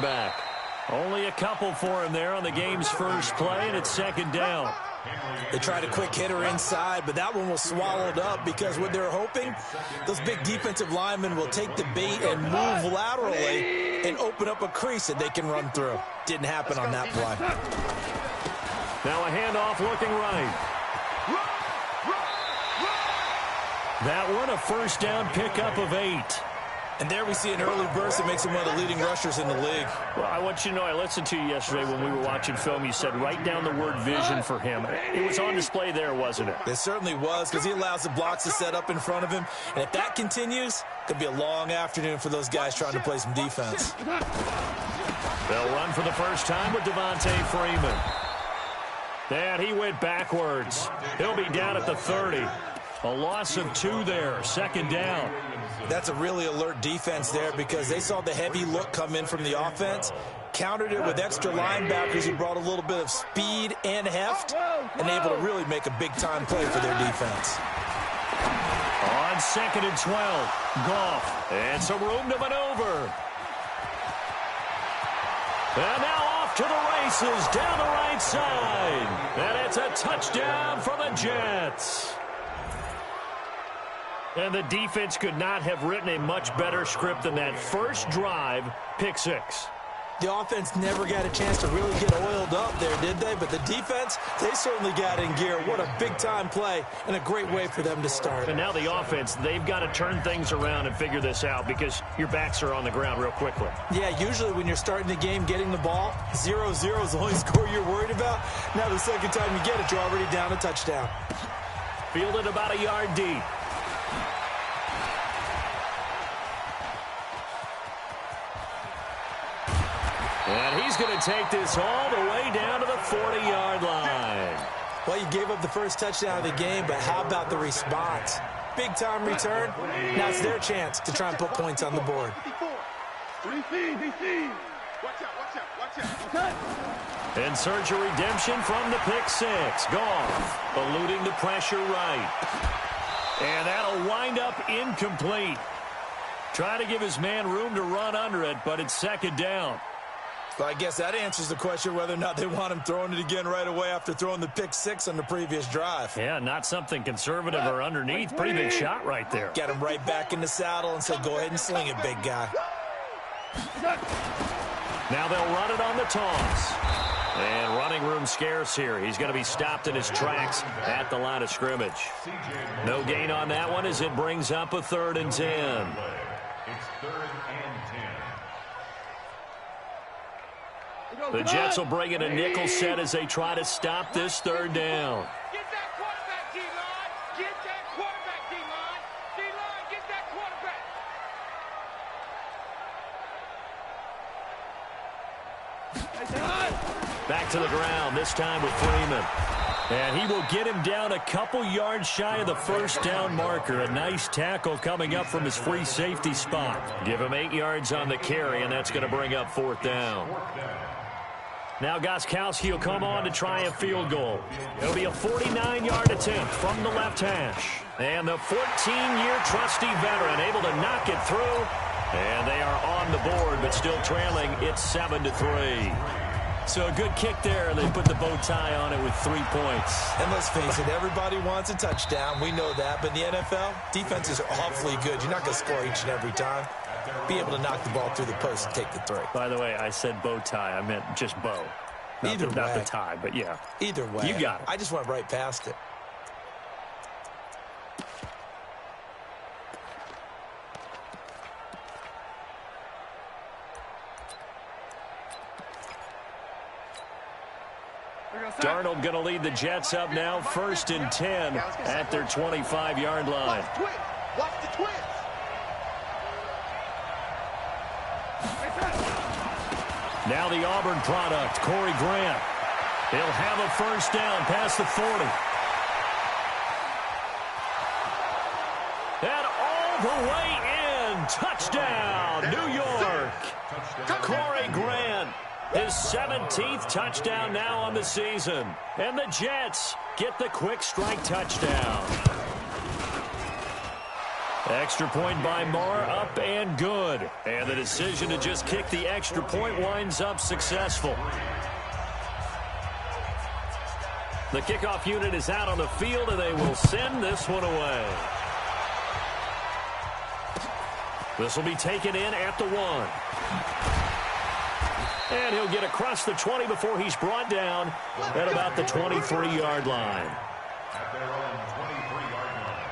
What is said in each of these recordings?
back. Only a couple for him there on the game's first play, and it's second down. They tried a quick hitter inside, but that one was swallowed up because what they're hoping, those big defensive linemen will take the bait and move laterally and open up a crease that they can run through. Didn't happen on that play. Now a handoff looking right. That one a first down pickup of 8. And there we see an early burst that makes him one of the leading rushers in the league. Well, I want you to know, I listened to you yesterday when we were watching film. You said write down the word vision for him. It was on display there, wasn't it? It certainly was, because he allows the blocks to set up in front of him. And if that continues, it could be a long afternoon for those guys trying to play some defense. They'll run for the first time with Devontae Freeman. And he went backwards. He'll be down at the 30. A loss of 2 there, second down. That's a really alert defense there because they saw the heavy look come in from the offense, countered it with extra linebackers who brought a little bit of speed and heft, and able to really make a big-time play for their defense. On second and 12, Goff, and some room to maneuver. And now off to the races down the right side. And it's a touchdown for the Jets. And the defense could not have written a much better script than that first drive, pick 6. The offense never got a chance to really get oiled up there, did they? But the defense, they certainly got in gear. What a big-time play and a great way for them to start. And now the offense, they've got to turn things around and figure this out because your backs are on the ground real quickly. Yeah, usually when you're starting the game, getting the ball, 0-0 is the only score you're worried about. Now the second time you get it, you're already down a touchdown. Fielded about a yard deep. And he's going to take this all the way down to the 40-yard line. Well, you gave up the first touchdown of the game, but how about the response? Big-time return. Now it's their chance to try and put points on the board. In search of redemption from the pick 6. Goff eluding the pressure right. And that'll wind up incomplete. Trying to give his man room to run under it, but it's second down. Well, I guess that answers the question whether or not they want him throwing it again right away after throwing the pick 6 on the previous drive. Yeah, not something conservative or underneath. Pretty big shot right there. Got him right back in the saddle and said, go ahead and sling it, big guy. Now they'll run it on the toss. And running room scarce here. He's going to be stopped in his tracks at the line of scrimmage. No gain on that one as it brings up a 3rd and 10. It's 3rd and 10. The Jets will bring in a nickel set as they try to stop this 3rd down. Get that quarterback, D-line. Get that quarterback, D-line. D-line, get that quarterback. Back to the ground, this time with Freeman. And he will get him down a couple yards shy of the first down marker. A nice tackle coming up from his free safety spot. Give him 8 yards on the carry, and that's going to bring up 4th down. Now Gostkowski will come on to try a field goal. It'll be a 49-yard attempt from the left hash. And the 14-year trusty veteran able to knock it through. And they are on the board, but still trailing. It's 7-3. So a good kick there. They put the bow tie on it with 3 points. And let's face it, everybody wants a touchdown. We know that. But in the NFL, defenses are awfully good. You're not going to score each and every time. Be able to knock the ball through the post and take the 3. By the way, I said bow tie. I meant just bow. Not the tie, but yeah. Either way. You got it. I just went right past it. Darnold going to lead the Jets up now, 1st and 10 at their 25-yard line. Watch the twins. Now the Auburn product, Corey Grant. He'll have a first down past the 40. And all the way in. Touchdown, New York. Corey Grant, his 17th touchdown now on the season. And the Jets get the quick strike touchdown. Extra point by Marr, up and good. And the decision to just kick the extra point winds up successful. The kickoff unit is out on the field, and they will send this one away. This will be taken in at the 1. And he'll get across the 20 before he's brought down at about the 23-yard line. At their own 23-yard line.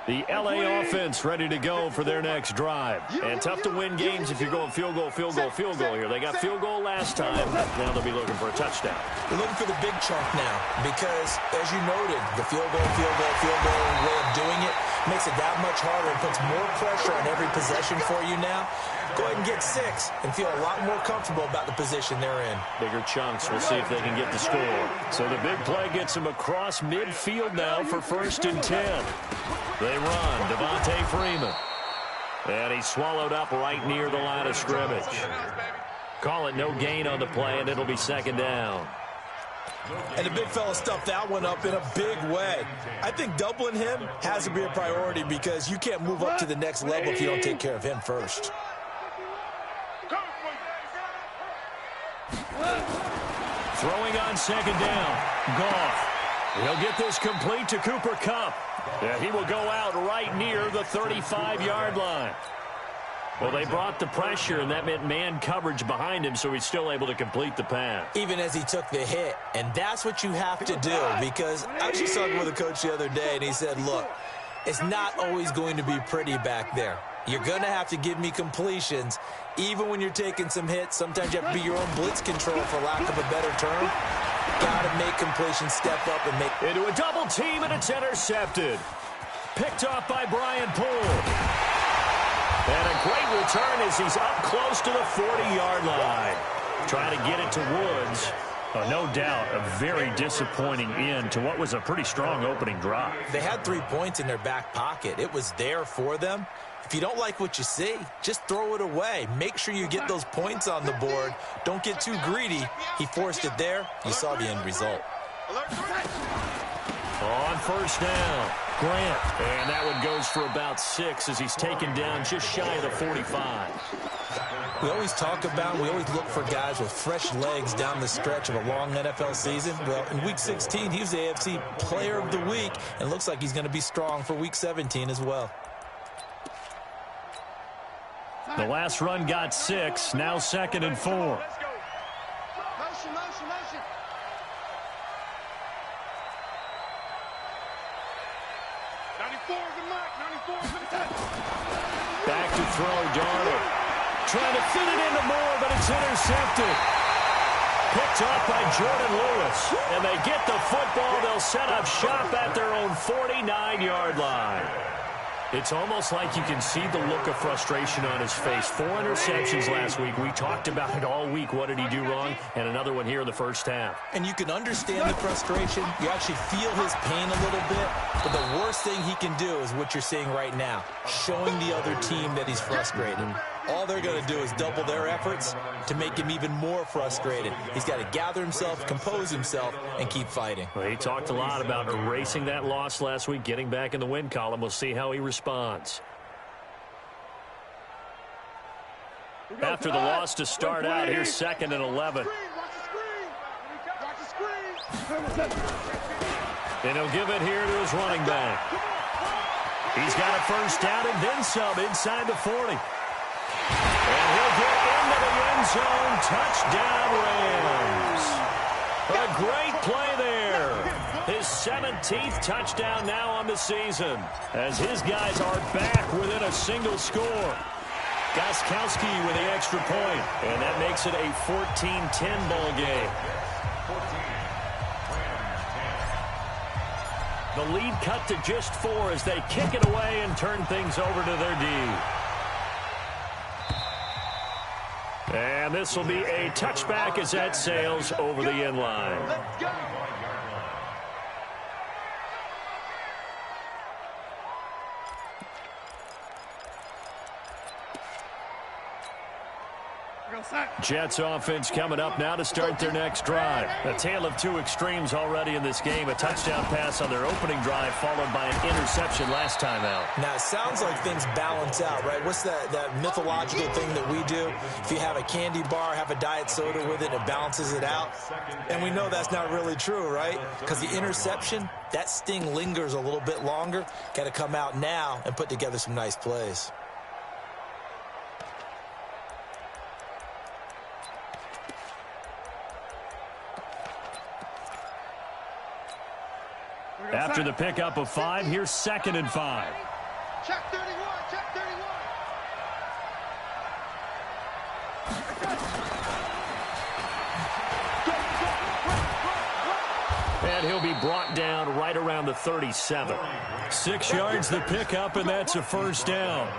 The L.A. offense ready to go for their next drive. And tough to win games if you're going field goal, field goal, field goal here. They got field goal last time. Now they'll be looking for a touchdown. They're looking for the big chunk now because, as you noted, the field goal way of doing it makes it that much harder and puts more pressure on every possession for you now. Go ahead and get 6 and feel a lot more comfortable about the position they're in. Bigger chunks. We'll see if they can get the score. So the big play gets them across midfield now for 1st and 10. They run. Devontae Freeman. And he's swallowed up right near the line of scrimmage. Call it no gain on the play, and it'll be 2nd down. And the big fella stuffed that one up in a big way. I think doubling him has to be a priority because you can't move up to the next level if you don't take care of him first. Throwing on 2nd down. Goff. He'll get this complete to Cooper Kupp. And he will go out right near the 35-yard line. Well, they brought the pressure, and that meant man coverage behind him, so he's still able to complete the pass. Even as he took the hit. And that's what you have to do because I was just talking with a coach the other day, and he said, look, it's not always going to be pretty back there. You're going to have to give me completions. Even when you're taking some hits, sometimes you have to be your own blitz control, for lack of a better term. Got to make completions, step up and make... Into a double team, and it's intercepted. Picked off by Brian Poole. And a great return as he's up close to the 40-yard line. Trying to get it to Woods. Oh, no doubt a very disappointing end to what was a pretty strong opening drive. They had 3 points in their back pocket. It was there for them. If you don't like what you see, just throw it away. Make sure you get those points on the board. Don't get too greedy. He forced it there. You saw the end result. On 1st down, Grant. And that one goes for about 6 as he's taken down just shy of the 45. We always talk about, we always look for guys with fresh legs down the stretch of a long NFL season. Well, in Week 16, he was the AFC Player of the Week, and looks like he's going to be strong for Week 17 as well. The last run got 6, now 2nd and 4. Motion, motion, motion. Back to throw, Darnold. Trying to fit it into Moore, but it's intercepted. Picked up by Jordan Lewis. And they get the football. They'll set up shop at their own 49-yard line. It's almost like you can see the look of frustration on his face. 4 interceptions last week. We talked about it all week. What did he do wrong? And another one here in the first half. And you can understand the frustration. You actually feel his pain a little bit. But the worst thing he can do is what you're seeing right now, showing the other team that he's frustrated. All they're going to do is double their efforts to make him even more frustrated. He's got to gather himself, compose himself, and keep fighting. Well, he talked a lot about erasing that loss last week, getting back in the win column. We'll see how he responds. After the loss to start out, here's 2nd and 11. And he'll give it here to his running back. He's got a first down and then some inside the 40. And he'll get into the end zone. Touchdown, Rams. A great play there. His 17th touchdown now on the season as his guys are back within a single score. Gostkowski with the extra point, and that makes it a 14-10 ball game. The lead cut to just 4 as they kick it away and turn things over to their D. And this will be a touchback as that sails over the end line. Let's go. Jets offense coming up now to start their next drive. A tale of two extremes already in this game. A touchdown pass on their opening drive followed by an interception last time out. Now, it sounds like things balance out, right? What's that mythological thing that we do? If you have a candy bar, have a diet soda with it, it balances it out. And we know that's not really true, right? Because the interception, that sting lingers a little bit longer. Got to come out now and put together some nice plays. After the pickup of 5, here's 2nd and 5. Check 31, check 31. And he'll be brought down right around the 37. 6 yards the pickup, and that's a first down.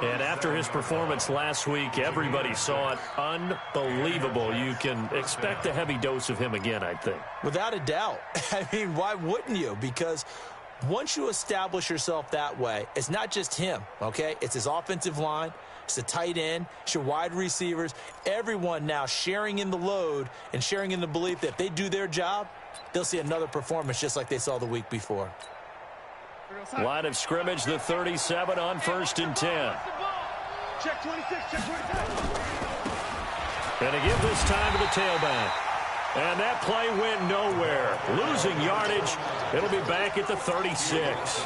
And after his performance last week, everybody saw it. Unbelievable. You can expect a heavy dose of him again, I think. Without a doubt. I mean, why wouldn't you? Because once you establish yourself that way, it's not just him, okay? It's his offensive line. It's the tight end. It's your wide receivers. Everyone now sharing in the load and sharing in the belief that if they do their job, they'll see another performance just like they saw the week before. Line of scrimmage, the 37 on 1st and 10. Check 26, check 27. And to give this time to the tailback. And that play went nowhere. Losing yardage. It'll be back at the 36.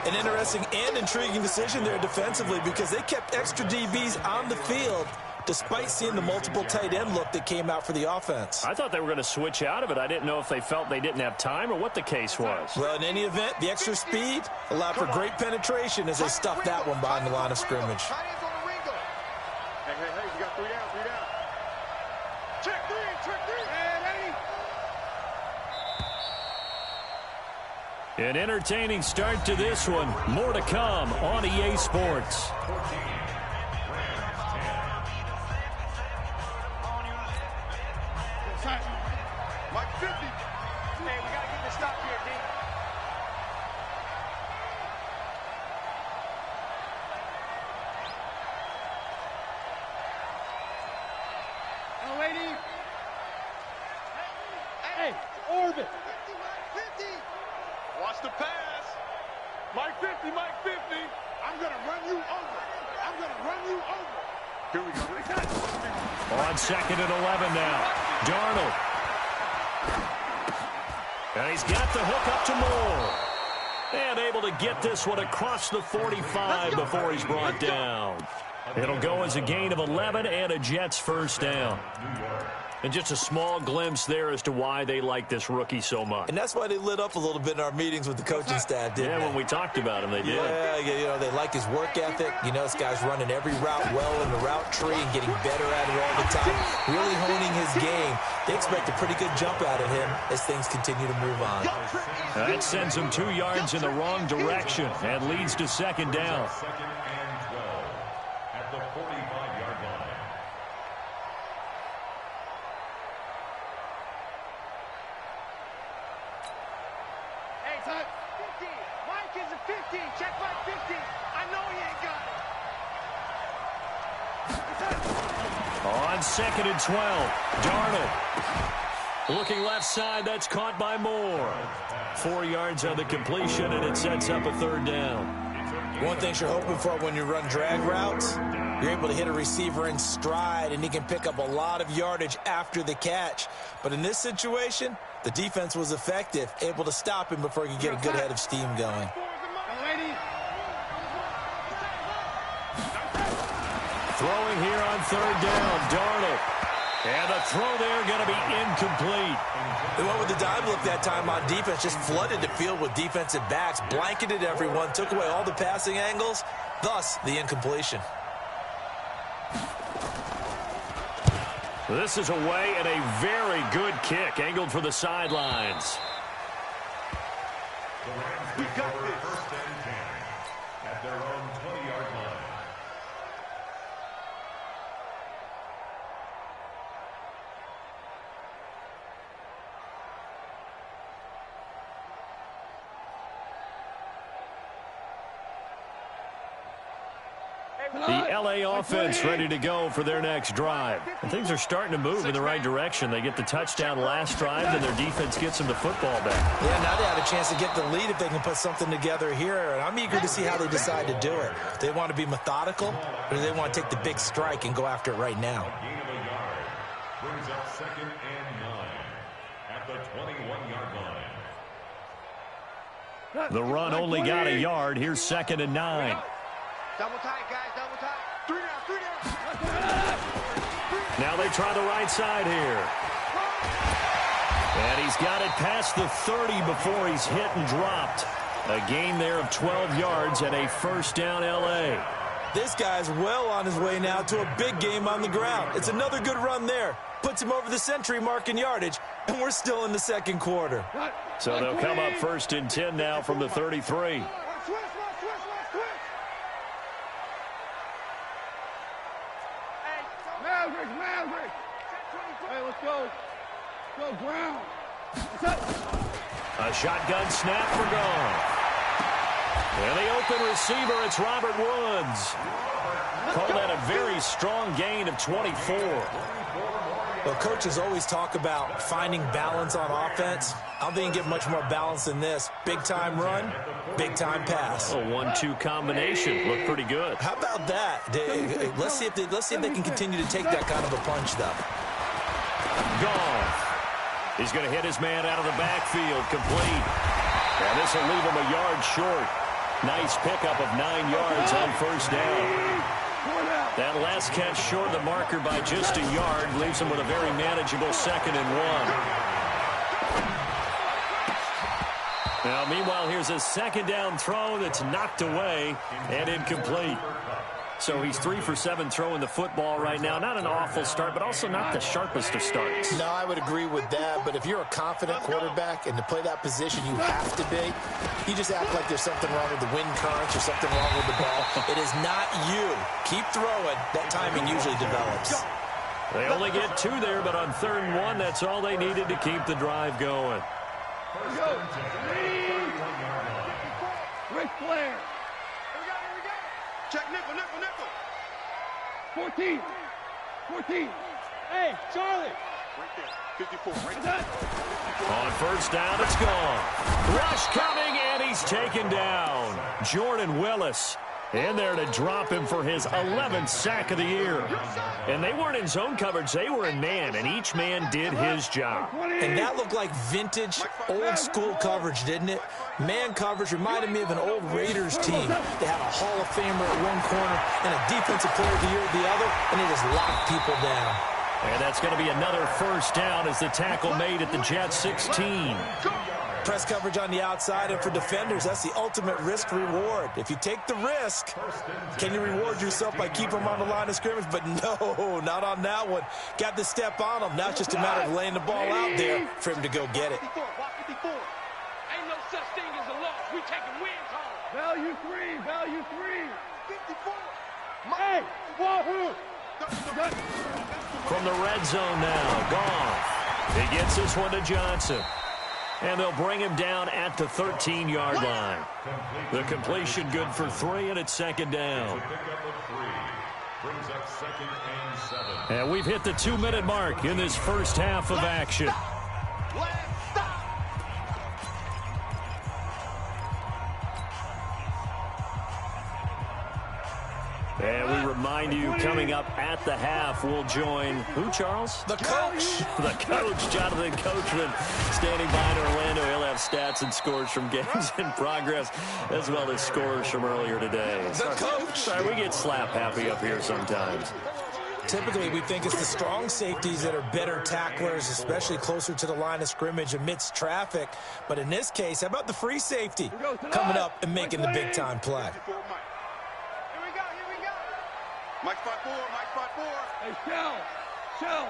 An interesting and intriguing decision there defensively because they kept extra DBs on the field despite seeing the multiple tight end look that came out for the offense. I thought they were going to switch out of it. I didn't know if they felt they didn't have time or what the case was. Well, in any event, the extra speed allowed for great penetration as they stuffed that one behind the line of scrimmage. Hey, you got 3 down, 3 down. Check 3, check 3. An entertaining start to this one. More to come on EA Sports. Mike 50. Hey, we got to get this stop here, D. Oh, lady. Hey, orbit. 50. Watch the pass. Mike 50, Mike 50. I'm going to run you over. I'm going to run you over. Here we go. On 2nd and 11 now. Darnold. And he's got the hook up to Moore. And able to get this one across the 45 before he's brought down. It'll go as a gain of 11 and a Jets first down. And just a small glimpse there as to why they like this rookie so much. And that's why they lit up a little bit in our meetings with the coaching staff, didn't they? When we talked about him, they did. Yeah, you know, they like his work ethic. You know, this guy's running every route well in the route tree and getting better at it all the time. Really honing his game. They expect a pretty good jump out of him as things continue to move on. That sends him 2 yards in the wrong direction and leads to 2nd down. 2nd and 12 at the 45-yard line. Hey, Todd. 50. Mike is a 50. Check Mike 50. I know he ain't got it. On 2nd and 12, Darnold. Looking left side, that's caught by Moore. 4 yards on the completion, and it sets up a 3rd down. One thing you're hoping for when you run drag routes, you're able to hit a receiver in stride, and he can pick up a lot of yardage after the catch. But in this situation, the defense was effective, able to stop him before he could get a good head of steam going. Throwing here on 3rd down, Darnold. And the throw there going to be incomplete. They went with the dive look that time on defense, just flooded the field with defensive backs, blanketed everyone, took away all the passing angles, thus the incompletion. This is away and a very good kick, angled for the sidelines. We got this. 1st and 10 at their own 20-yard line. The LA offense ready to go for their next drive. And things are starting to move in the right direction. They get the touchdown last drive, and their defense gets them the football back. Yeah, now they have a chance to get the lead if they can put something together here. And I'm eager to see how they decide to do it. Do they want to be methodical, or do they want to take the big strike and go after it right now? Gain of a yard. Brings up 2nd and 9 at the 21-yard line. The run only got a yard. Here's 2nd and 9. Double tight, guys, double tight. 3 down. Now they try the right side here. And he's got it past the 30 before he's hit and dropped. A gain there of 12 yards and a first down LA. This guy's well on his way now to a big game on the ground. It's another good run there. Puts him over the century mark in yardage, and we're still in the second quarter. So they'll come up 1st and 10 now from the 33. Maverick. Hey, let's go. Go ground. A shotgun snap for Gone. And the open receiver, it's Robert Woods. Call that a very strong gain of 24. Well, coaches always talk about finding balance on offense. I don't think you can get much more balance than this. Big-time run, big-time pass. A 1-2 combination. Looked pretty good. How about that? Let's see if they can continue to take that kind of a punch, though. Goff. He's going to hit his man out of the backfield. Complete. And this will leave him a yard short. Nice pickup of 9 yards on first down. That last catch short of the marker by just a yard leaves him with a very manageable 2nd and 1. Now, meanwhile, here's a 2nd down throw that's knocked away and incomplete. So he's 3 for 7 throwing the football right now. Not an awful start, but also not the sharpest of starts. No, I would agree with that. But if you're a confident quarterback and to play that position you have to be, you just act like there's something wrong with the wind currents or something wrong with the ball. It is not you. Keep throwing. That timing usually develops. They only get 2 there, but on 3rd and 1, that's all they needed to keep the drive going. Ric Flair. Check nickel. 14. Hey, Charlie. Right there. 54. Right there. On first down, it's gone. Rush coming, and he's taken down. Jordan Willis in there to drop him for his 11th sack of the year. And they weren't in zone coverage. They were in man, and each man did his job. And that looked like vintage, old-school coverage, didn't it? Man coverage reminded me of an old Raiders team. They had a Hall of Famer at one corner and a defensive player of the year at the other, and they just locked people down. And that's going to be another first down as the tackle made at the Jets 16. Press coverage on the outside, and for defenders, that's the ultimate risk-reward. If you take the risk, can you reward yourself by keeping them on the line of scrimmage? But no, not on that one. Got to step on them. Now it's just a matter of laying the ball out there for him to go get it. 54. Ain't no such thing as a loss. We taking wins home. Value 3. 54. Hey, Wahoo! From the red zone now, Goff. He gets this one to Johnson. And they'll bring him down at the 13-yard line. The completion good for 3, and it's 2nd down. Brings up 2nd and 7. And we've hit the 2-minute mark in this first half of action. And we remind you, coming up at the half, we'll join who, Charles? The coach. The coach, Jonathan Coachman, standing by in Orlando. He'll have stats and scores from games in progress, as well as scores from earlier today. The coach. Sorry, we get slap happy up here sometimes. Typically, we think it's the strong safeties that are better tacklers, especially closer to the line of scrimmage amidst traffic. But in this case, how about the free safety coming up and making the big-time play? Mike spot 4. Hey, shell.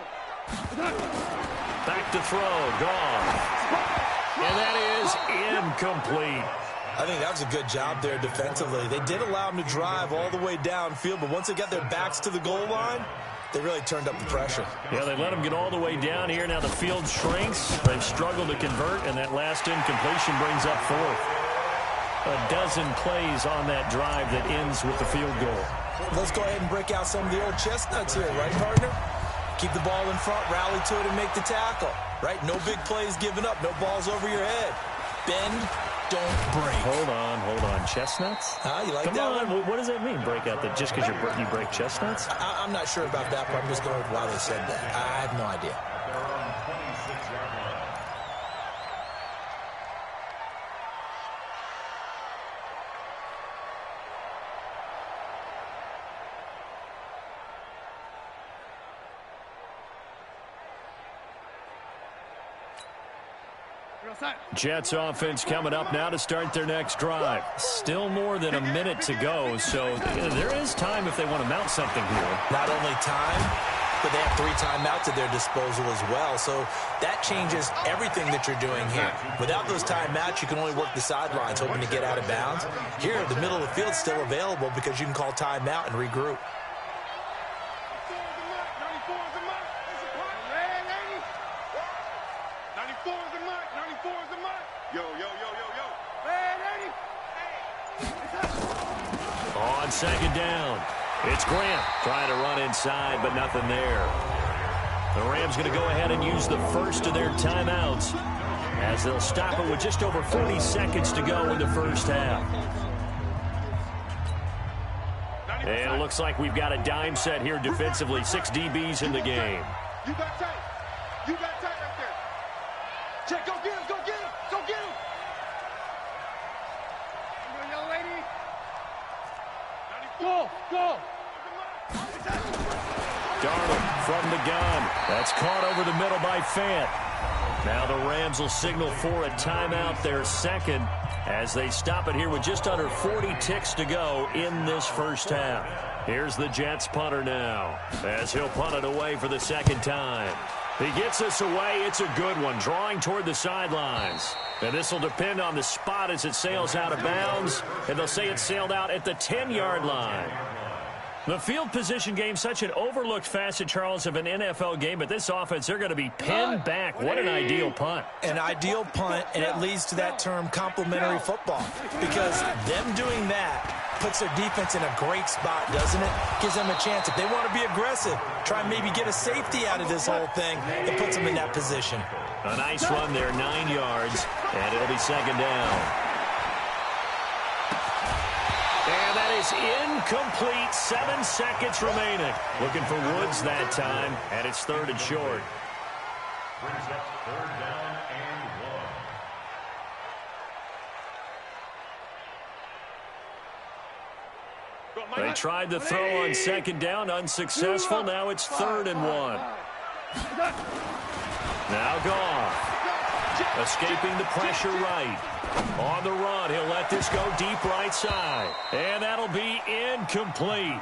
Back to throw, gone. And that is incomplete. I think that was a good job there defensively. They did allow them to drive all the way downfield, but once they got their backs to the goal line, they really turned up the pressure. Yeah, they let them get all the way down here. Now the field shrinks. They've struggled to convert, and that last incompletion brings up 4th. A dozen plays on that drive that ends with the field goal. Let's go ahead and break out some of the old chestnuts here, right, partner? Keep the ball in front, rally to it, and make the tackle, right? No big plays given up, no balls over your head. Bend, don't break. Hold on. Chestnuts? You like Come that on. one? What does that mean, break out? That just because you break chestnuts? I'm not sure about that, but I'm just going with why they said that. I have no idea. Jets offense coming up now to start their next drive. Still more than a minute to go, so there is time if they want to mount something here. Not only time, but they have 3 timeouts at their disposal as well, so that changes everything that you're doing here. Without those timeouts, you can only work the sidelines, hoping to get out of bounds. Here, the middle of the field's still available because you can call timeout and regroup. On second down, it's Grant trying to run inside, but nothing there. The Rams going to go ahead and use the first of their timeouts as they'll stop it with just over 40 seconds to go in the first half. And it looks like we've got a dime set here defensively. 6 DBs in the game. You got tight. You got tight right there. Check, go get him, go get him, go get him. Young lady. Go. Darnold from the gun. That's caught over the middle by Fant. Now the Rams will signal for a timeout, their second, as they stop it here with just under 40 ticks to go in this first half. Here's the Jets punter now, as he'll punt it away for the second time. He gets this away. It's a good one, drawing toward the sidelines. And this will depend on the spot as it sails out of bounds, and they'll say it sailed out at the 10-yard line. The field position game, such an overlooked facet, Charles, of an NFL game, but this offense, they're going to be pinned back. What an ideal punt. An ideal punt, and it leads to that term complementary football, because them doing that puts their defense in a great spot, doesn't it? Gives them a chance. If they want to be aggressive, try and maybe get a safety out of this whole thing, it puts them in that position. A nice run there, 9 yards, and it'll be second down. And that is incomplete. 7 seconds remaining. Looking for Woods that time, and it's third and short. Brings up third down and 1. They tried the throw on second down, unsuccessful. Now it's 3rd and 1. Now Goff. Escaping the pressure right. On the run, he'll let this go deep right side. And that'll be incomplete.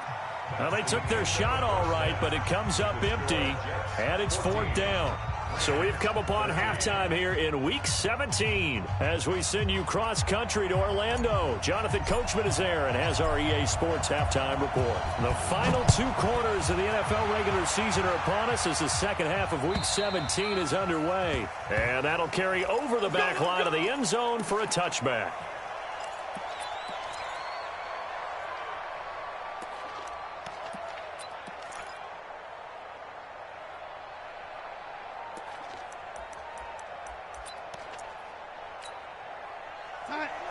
Now, they took their shot all right, but it comes up empty. And it's 4th down. So we've come upon halftime here in Week 17 as we send you cross-country to Orlando. Jonathan Coachman is there and has our EA Sports halftime report. The final 2 quarters of the NFL regular season are upon us as the second half of Week 17 is underway. And that'll carry over the back line of the end zone for a touchback.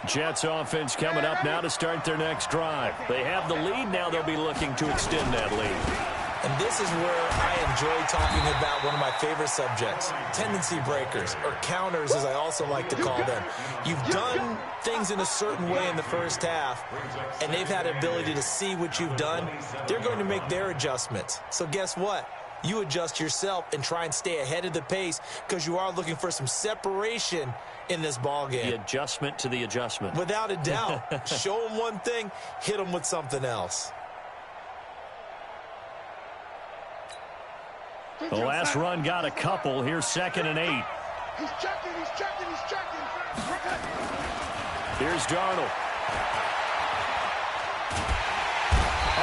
Jets offense coming up now to start their next drive. They have the lead. Now they'll be looking to extend that lead. And this is where I enjoy talking about one of my favorite subjects, tendency breakers, or counters as I also like to call them. You've done things in a certain way in the first half, and they've had the ability to see what you've done. They're going to make their adjustments. So guess what? You adjust yourself and try and stay ahead of the pace because you are looking for some separation in this ball game. The adjustment to the adjustment. Without a doubt. Show them one thing, hit them with something else. The last run got a couple. Here's 2nd and 8. He's checking. Here's Darnold.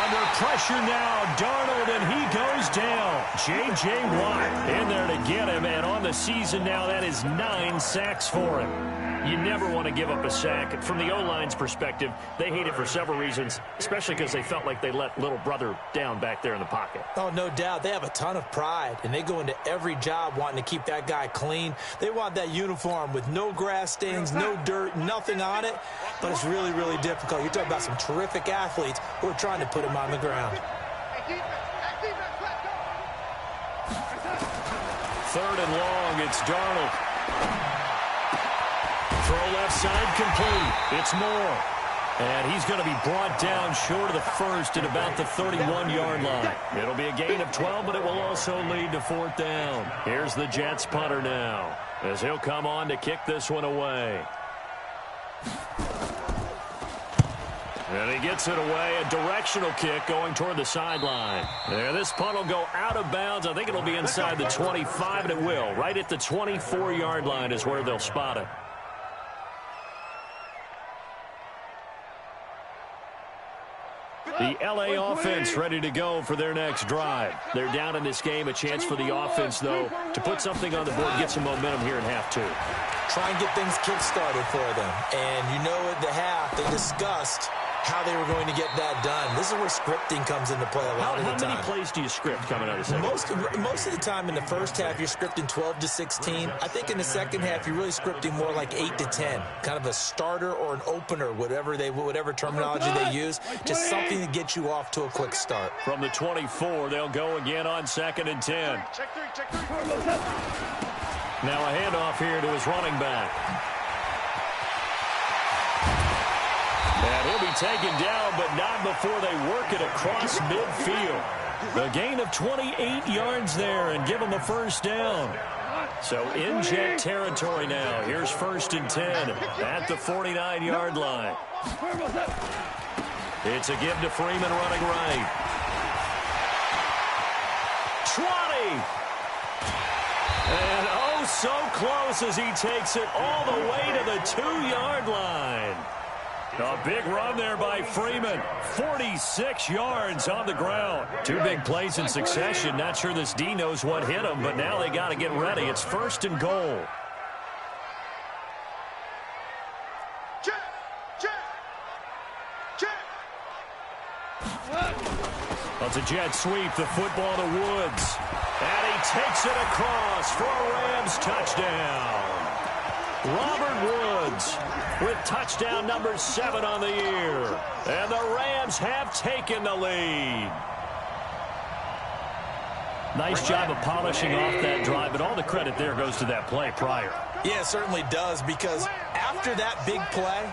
Under pressure now, Darnold, and he goes down. J.J. Watt in there to get him, and on the season now, that is 9 sacks for him. You never want to give up a sack. From the O-line's perspective, they hate it for several reasons, especially because they felt like they let little brother down back there in the pocket. Oh, no doubt. They have a ton of pride, and they go into every job wanting to keep that guy clean. They want that uniform with no grass stains, no dirt, nothing on it, but it's really, really difficult. You're talking about some terrific athletes who are trying to put him on the ground. Third and long, it's Darnold. Throw left side complete. It's Moore. And he's going to be brought down short of the first at about the 31-yard line. It'll be a gain of 12, but it will also lead to 4th down. Here's the Jets punter now, as he'll come on to kick this one away. And he gets it away, a directional kick going toward the sideline. And this punt will go out of bounds. I think it'll be inside the 25, and it will. Right at the 24-yard line is where they'll spot it. The L.A. offense ready to go for their next drive. They're down in this game. A chance for the offense, though, to put something on the board, get some momentum here in half 2. Try and get things kick-started for them. And you know at the half, they discussed how they were going to get that done. This is where scripting comes into play a lot of the time. How many plays do you script coming out of the second? Most of the time in the first half, you're scripting 12 to 16. I think in the second half, you're really scripting more like 8 to 10. Kind of a starter or an opener, whatever terminology they use. Just something to get you off to a quick start. From the 24, they'll go again on 2nd and 10. Now a handoff here to his running back. And he'll be taken down, but not before they work it across midfield. A gain of 28 yards there and give him a 1st down. So in Jet territory now. Here's 1st and 10 at the 49-yard line. It's a give to Freeman running right. 20! And oh, so close as he takes it all the way to the 2-yard line. A big run there by Freeman. 46 yards on the ground. 2 big plays in succession. Not sure this D knows what hit him, but now they got to get ready. It's 1st and goal. That's a jet sweep. The football to Woods. And he takes it across for a Rams touchdown. Robert Woods with touchdown number 7 on the year. And the Rams have taken the lead. Nice job of polishing off that drive, but all the credit there goes to that play prior. Yeah, it certainly does, because after that big play,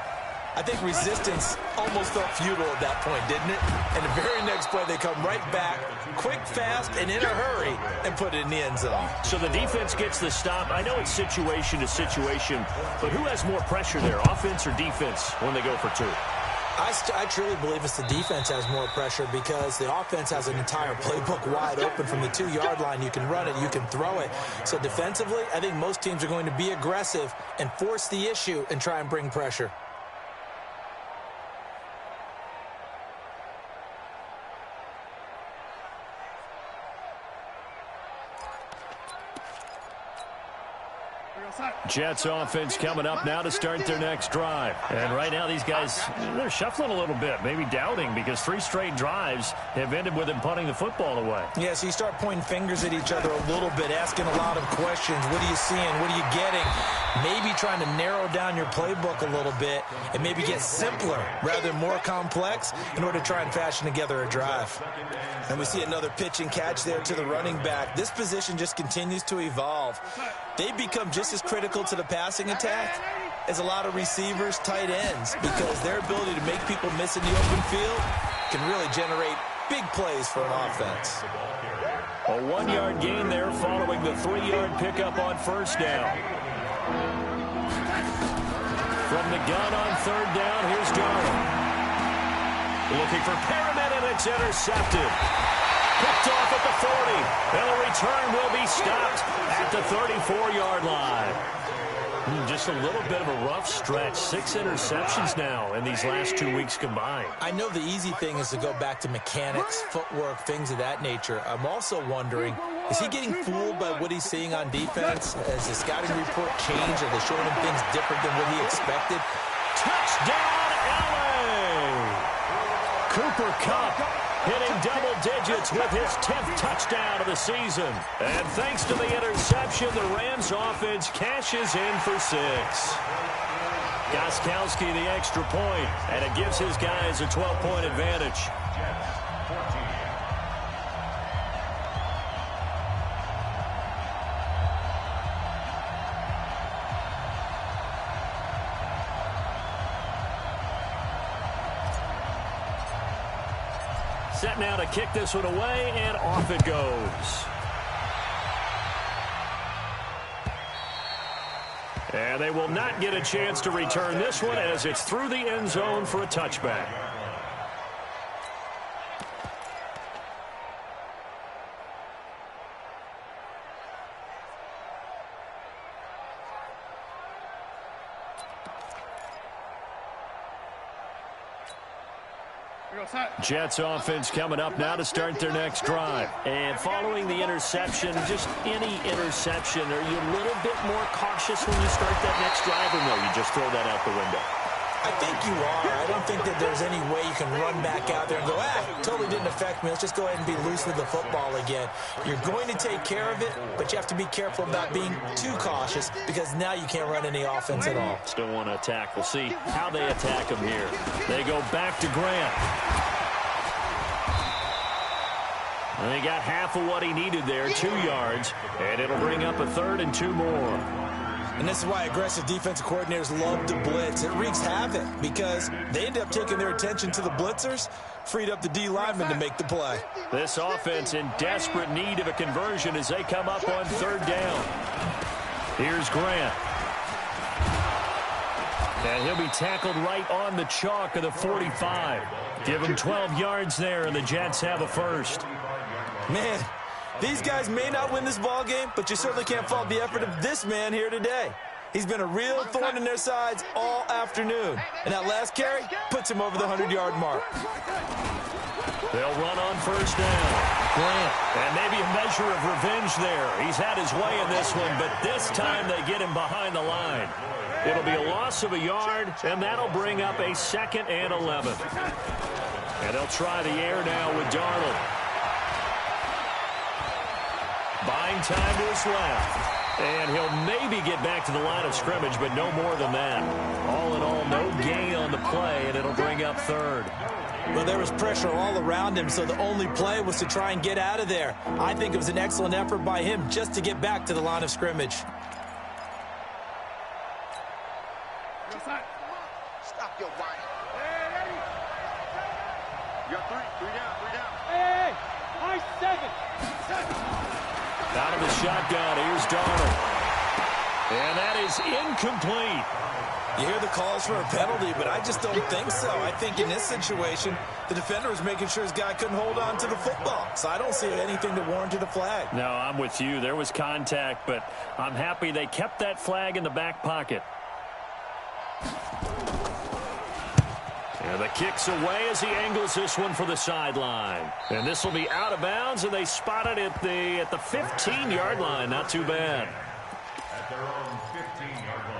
I think resistance almost felt futile at that point, didn't it? And the very next play, they come right back, quick, fast, and in a hurry, and put it in the end zone. So the defense gets the stop. I know it's situation to situation, but who has more pressure there, offense or defense, when they go for 2? I truly believe it's the defense has more pressure, because the offense has an entire playbook wide open from the 2-yard line. You can run it, you can throw it. So defensively, I think most teams are going to be aggressive and force the issue and try and bring pressure. Jets offense coming up now to start their next drive. And right now these guys, they're shuffling a little bit, maybe doubting, because 3 straight drives have ended with them punting the football away. Yeah, so you start pointing fingers at each other a little bit, asking a lot of questions. What are you seeing? What are you getting? Maybe trying to narrow down your playbook a little bit and maybe get simpler rather than more complex in order to try and fashion together a drive. And we see another pitch and catch there to the running back. This position just continues to evolve. They become just as critical to the passing attack as a lot of receivers, tight ends, because their ability to make people miss in the open field can really generate big plays for an offense. A 1-yard gain there following the 3-yard pickup on 1st down. From the gun on 3rd down, here's Darnold. Looking for Perriman, and it's intercepted. Picked off at the 40. And the return will be stopped at the 34-yard line. Just a little bit of a rough stretch. 6 interceptions now in these last 2 weeks combined. I know the easy thing is to go back to mechanics, footwork, things of that nature. I'm also wondering, is he getting fooled by what he's seeing on defense? Has the scouting report changed? Are they showing him things different than what he expected? Touchdown, LA! Cooper Kupp hitting double digits with his 10th touchdown of the season. And thanks to the interception, the Rams offense cashes in for 6. Gostkowski the extra point, and it gives his guys a 12-point advantage. Set now to kick this one away, and off it goes. And they will not get a chance to return this one as it's through the end zone for a touchback. Jets offense coming up now to start their next drive. And following the interception, just any interception, are you a little bit more cautious when you start that next drive, or no, you just throw that out the window? I think you are. I don't think that there's any way you can run back out there and go, totally didn't affect me. Let's just go ahead and be loose with the football again. You're going to take care of it, but you have to be careful about being too cautious because now you can't run any offense at all. Still want to attack. We'll see how they attack him here. They go back to Grant. And he got half of what he needed there, 2 yards, and it'll bring up a 3rd and 2 more. And this is why aggressive defensive coordinators love to blitz. It wreaks havoc because they end up taking their attention to the blitzers, freed up the D lineman to make the play. This offense in desperate need of a conversion as they come up on 3rd down. Here's Grant. And he'll be tackled right on the chalk of the 45. Give him 12 yards there, and the Jets have a 1st. Man, these guys may not win this ball game, but you certainly can't fault the effort of this man here today. He's been a real thorn in their sides all afternoon. And that last carry puts him over the 100-yard mark. They'll run on 1st down. Grant. And maybe a measure of revenge there. He's had his way in this one, but this time they get him behind the line. It'll be a loss of a yard, and that'll bring up a 2nd and 11. And they'll try the air now with Darnold. Buying time to his left. And he'll maybe get back to the line of scrimmage, but no more than that. All in all, no gain on the play, and it'll bring up 3rd. Well, there was pressure all around him, so the only play was to try and get out of there. I think it was an excellent effort by him just to get back to the line of scrimmage. Stop your whining. Hey, you got 3 down. Hey, nice 7. Out of the shotgun, here's Darnold. And that is incomplete. You hear the calls for a penalty, but I just don't think so. I think in this situation, the defender was making sure his guy couldn't hold on to the football. So I don't see anything to warrant a flag. No, I'm with you. There was contact, but I'm happy they kept that flag in the back pocket. And the kick's away as he angles this one for the sideline. And this will be out of bounds, and they spot it at the 15-yard line. Not too bad. At their own 15-yard line.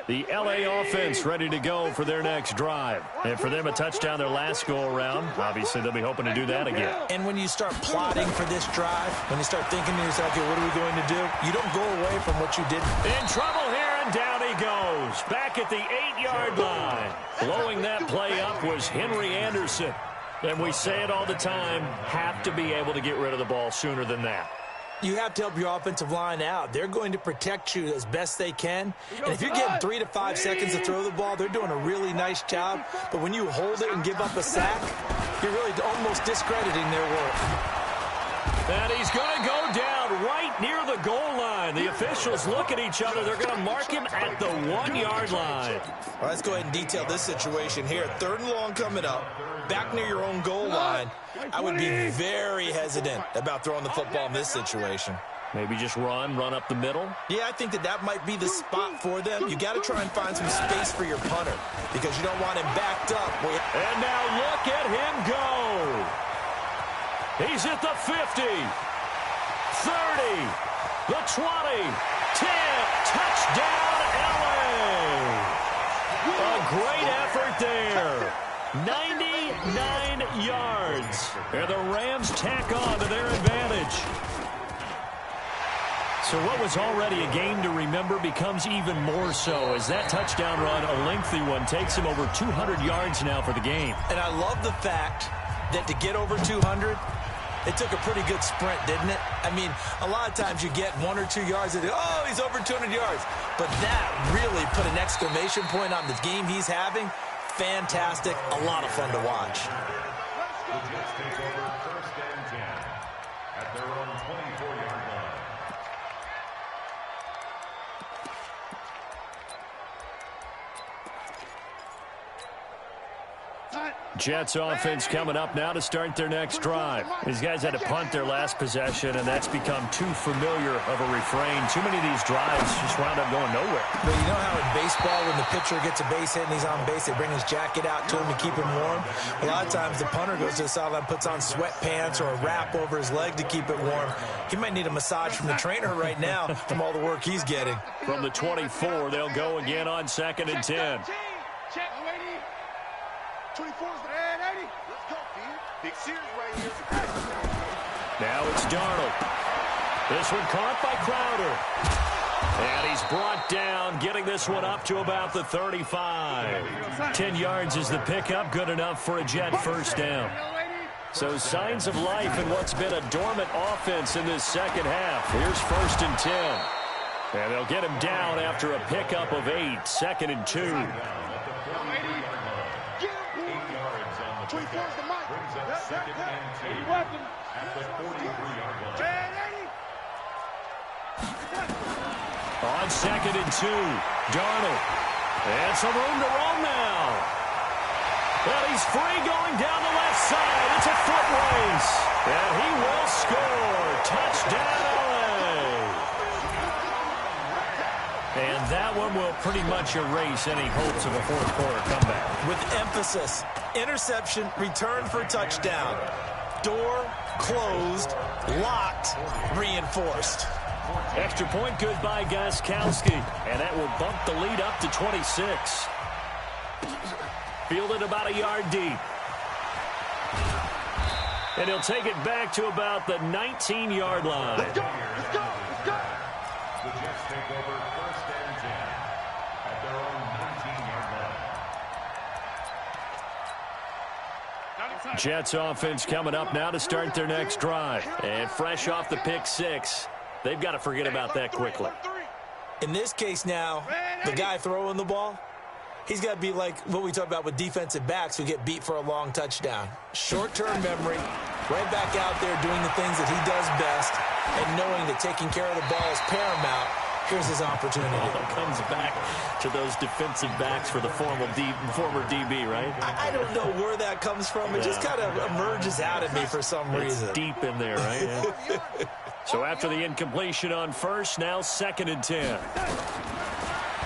The L.A. offense ready to go for their next drive. And for them, a touchdown their last go-around. Obviously, they'll be hoping to do that again. And when you start plotting for this drive, when you start thinking to yourself, okay, what are we going to do? You don't go away from what you did. In trouble here, and down he goes. Back at the 8-yard line. Blowing that play up was Henry Anderson. And we say it all the time, have to be able to get rid of the ball sooner than that. You have to help your offensive line out. They're going to protect you as best they can. And if you're getting 3 to 5 seconds to throw the ball, they're doing a really nice job. But when you hold it and give up a sack, you're really almost discrediting their work. And he's going to go down right near the goal line. The officials look at each other. They're going to mark him at the 1-yard line. All right, let's go ahead and detail this situation here. 3rd and long coming up, back near your own goal line. I would be very hesitant about throwing the football in this situation. Maybe just run up the middle? Yeah, I think that might be the spot for them. You got to try and find some space for your punter because you don't want him backed up. And now look at him go. He's at the 50, 30, the 20, 10, touchdown, LA. A great effort there. 99 yards. And the Rams tack on to their advantage. So what was already a game to remember becomes even more so as that touchdown run, a lengthy one, takes him over 200 yards now for the game. And I love the fact that to get over 200, it took a pretty good sprint, didn't it? I mean, a lot of times you get 1 or 2 yards and, oh, he's over 200 yards. But that really put an exclamation point on the game he's having. Fantastic. A lot of fun to watch. The Jets take over 1st and 10 at their own 24-yard line. Jets offense coming up now to start their next drive. These guys had to punt their last possession, and that's become too familiar of a refrain. Too many of these drives just wound up going nowhere. But you know how in baseball, when the pitcher gets a base hit and he's on base, they bring his jacket out to him to keep him warm? A lot of times the punter goes to the sideline, puts on sweatpants or a wrap over his leg to keep it warm. He might need a massage from the trainer right now from all the work he's getting. From the 24, they'll go again on 2nd and 10. Check, 24's the red 80. Let's go, dude. Big Sears right here. Now it's Darnold. This one caught by Crowder. And he's brought down, getting this one up to about the 35. 10 yards is the pickup, good enough for a Jet first down. So signs of life in what's been a dormant offense in this second half. Here's 1st and 10. And they'll get him down after a pickup of 8, 2nd and 2. 24's the mic. Brings up 2nd and 2 at the 43-yard line. On 2nd and 2, Darnold. And some room to roam now. Well, he's free going down the left side. It's a foot race. And he will score. Touchdown, LA. And that one will pretty much erase any hopes of a fourth-quarter comeback. With emphasis, interception, return for touchdown. Door closed, locked, reinforced. Extra point good by Gostkowski. And that will bump the lead up to 26. Fielded about a yard deep. And he'll take it back to about the 19-yard line. Let's go. Let's go. Let's go. The Jets take over 1st and 10 at their own 19-yard line. Jets offense coming up now to start their next drive. And fresh off the pick 6, they've got to forget about that quickly. In this case now, the guy throwing the ball, he's got to be like what we talk about with defensive backs who get beat for a long touchdown. Short-term memory, right back out there doing the things that he does best, and knowing that taking care of the ball is paramount. Here's his opportunity. It comes back to those defensive backs for the former DB, right? I don't know where that comes from. It just kind of emerges out of me for some reason. It's deep in there, right? Yeah. So after the incompletion on 1st, now 2nd and 10.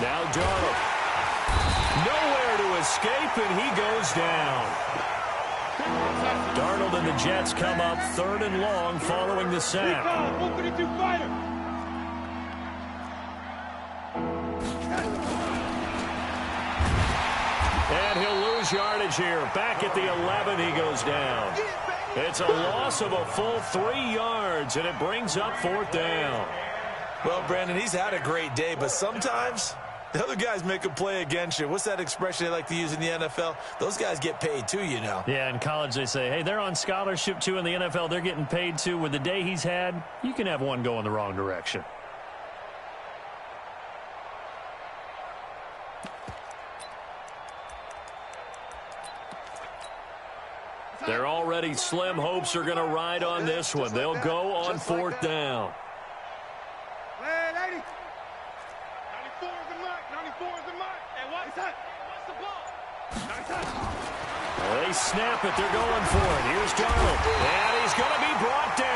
Now Darnold. Nowhere to escape, and he goes down. Darnold and the Jets come up 3rd and long following the sack. And he'll lose yardage here. Back at the 11, he goes down. It's a loss of a full 3 yards, and it brings up 4th down. Well, Brandon, he's had a great day, but sometimes the other guys make a play against you. What's that expression they like to use in the NFL? Those guys get paid too, you know. Yeah, in college they say, hey, they're on scholarship too. In the NFL, they're getting paid too. With the day he's had, you can have one go in the wrong direction. Their already slim hopes are going to ride on this one. They'll go on 4th down. Hey, lady. 94 is the mark. 94 is the mark. Hey, what's that? What's the ball? Well, they snap it. They're going for it. Here's Darnold. And he's going to be brought down.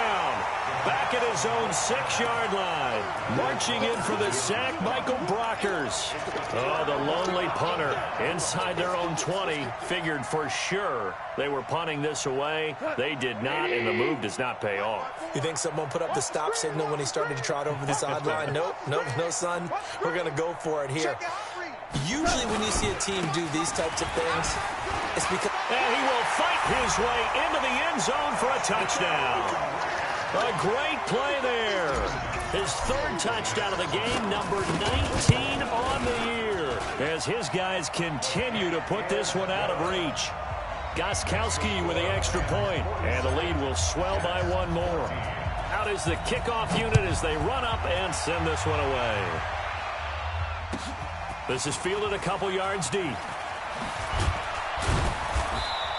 Back at his own 6-yard line. Marching in for the sack, Michael Brockers. Oh, the lonely punter inside their own 20. Figured for sure they were punting this away. They did not, and the move does not pay off. You think someone put up the stop signal when he started to trot over the sideline? Nope, no, son. We're going to go for it here. Usually when you see a team do these types of things, it's because... And he will fight his way into the end zone for a touchdown. A great play there. His 3rd touchdown of the game, number 19 on the year, as his guys continue to put this one out of reach. Gostkowski with the extra point, and the lead will swell by 1 more. Out is the kickoff unit as they run up and send this one away. This is fielded a couple yards deep.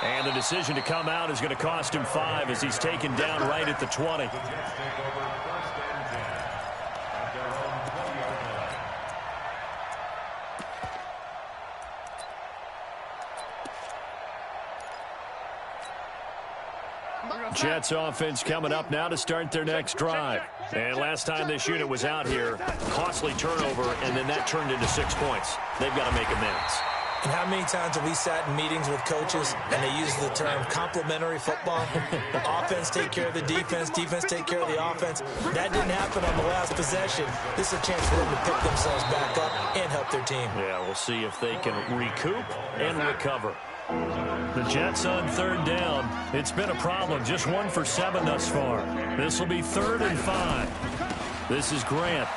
And the decision to come out is going to cost him 5 as he's taken down right at the 20. Jets offense coming up now to start their next drive. And last time this unit was out here, costly turnover, and then that turned into 6 points. They've got to make amends. And how many times have we sat in meetings with coaches and they use the term complementary football? Offense take care of the defense, defense take care of the offense. That didn't happen on the last possession. This is a chance for them to pick themselves back up and help their team. Yeah, we'll see if they can recoup and recover. The Jets on 3rd down. It's been a problem. Just 1 for 7 thus far. This will be 3rd and 5. This is Grant.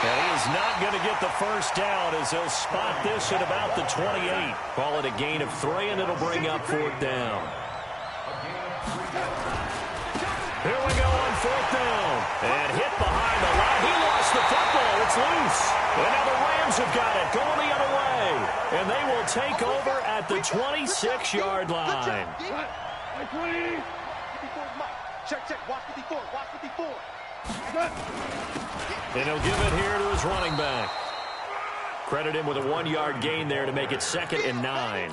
And he is not going to get the first down as he'll spot this at about the 28. Call it a gain of 3, and it'll bring up 4th down. Here we go on 4th down. And hit behind the line. He lost the football. It's loose. And now the Rams have got it going the other way. And they will take over at the 26-yard line. Check. Watch 54. Watch 54. And he'll give it here to his running back. Credit him with a 1-yard gain there to make it 2nd and 9.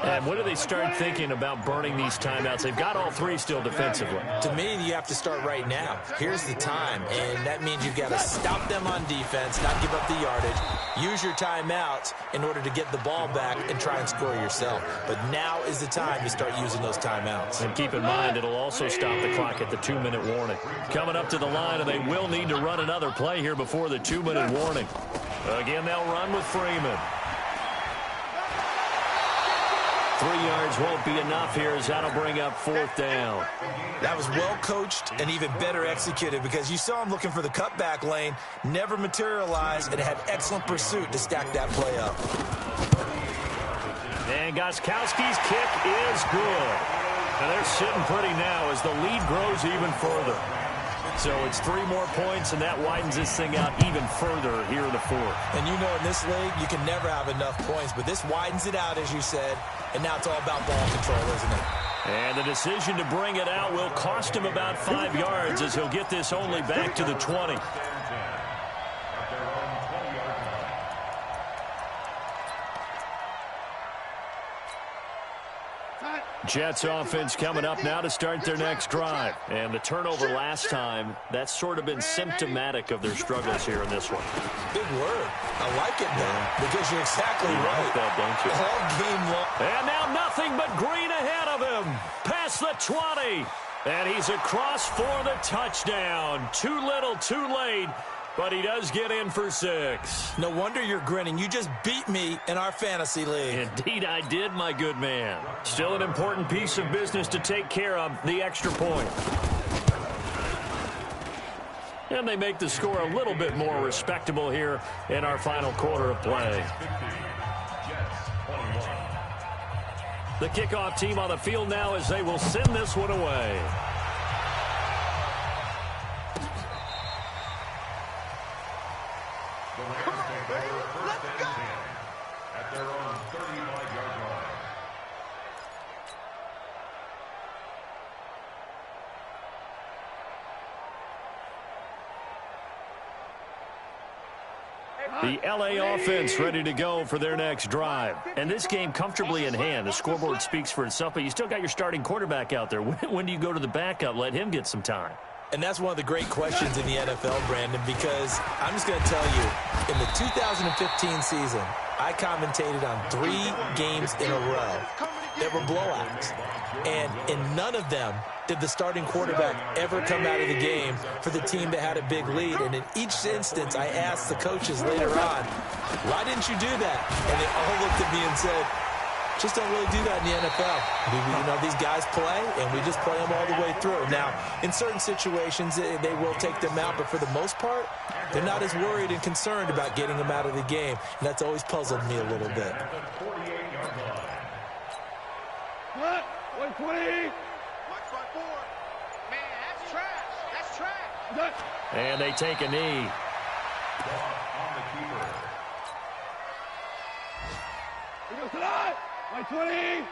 And when do they start thinking about burning these timeouts? They've got all 3 still defensively. To me, you have to start right now. Here's the time, and that means you've got to stop them on defense, not give up the yardage, use your timeouts in order to get the ball back and try and score yourself. But now is the time to start using those timeouts. And keep in mind, it'll also stop the clock at the 2-minute warning. Coming up to the line, and they will need to run another play here before the 2-minute warning. Again, they'll run with Freeman. 3 yards won't be enough here as that'll bring up 4th down. That was well coached and even better executed because you saw him looking for the cutback lane, never materialized, and had excellent pursuit to stack that play up. And Gostkowski's kick is good. And they're sitting pretty now as the lead grows even further. So it's 3 more points, and that widens this thing out even further here in the 4th. And you know in this league, you can never have enough points, but this widens it out, as you said, and now it's all about ball control, isn't it? And the decision to bring it out will cost him about 5 yards as he'll get this only back to the 20. Jets offense coming up now to start their next drive. And the turnover last time, that's sort of been symptomatic of their struggles here in this one. Big word. I like it now because you're exactly right. Like that, don't you? All game long. And now nothing but green ahead of him. Past the 20. And he's across for the touchdown. Too little, too late. But he does get in for 6. No wonder you're grinning. You just beat me in our fantasy league. Indeed I did, my good man. Still an important piece of business to take care of, the extra point. And they make the score a little bit more respectable here in our final quarter of play. The kickoff team on the field now as they will send this one away. The L.A. offense ready to go for their next drive. And this game comfortably in hand. The scoreboard speaks for itself, but you still got your starting quarterback out there. When do you go to the backup? Let him get some time. And that's one of the great questions in the NFL, Brandon, because I'm just going to tell you, in the 2015 season, I commentated on 3 games in a row that were blowouts. And in none of them did the starting quarterback ever come out of the game for the team that had a big lead. And in each instance, I asked the coaches later on, why didn't you do that? And they all looked at me and said, just don't really do that in the NFL. You know, these guys play, and we just play them all the way through. Now, in certain situations, they will take them out, but for the most part, they're not as worried and concerned about getting them out of the game. And that's always puzzled me a little bit. What? 120. Watch by 4. Man, that's trash. That's trash. And they take a knee. On the keeper. He goes to that. 120.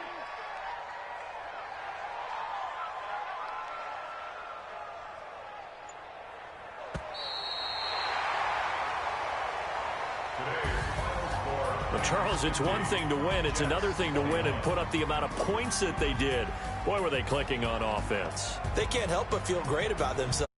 Well, Charles, it's one thing to win. It's another thing to win and put up the amount of points that they did. Boy, were they clicking on offense. They can't help but feel great about themselves.